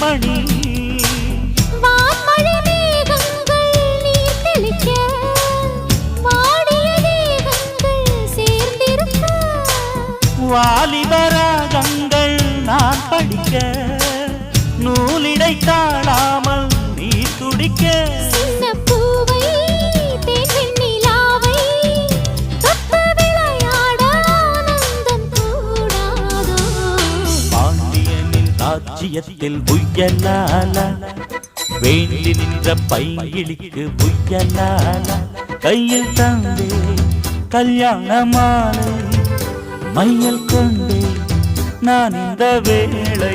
மணி வான்மழை மேகங்கள் நீர் தெளிக்க வாடிய தேகங்கள் சேர்ந்திருக்க வாலிபராகங்கள் நான் படிக்க நூலிடை தாழாமல் நீ துடிக்க சின்ன பூவை தேன் நிலாவை தொட்டு விளையாட ஆனந்தம் கூடாதோ பாண்டியனின் ராஜ்யத்தில் புயலால வேண்டி நின்ற பைங்கிளிக்கு புயலால கையில் தந்தே கல்யாண மாலை மையல் கொண்டே நான் இந்த வேளை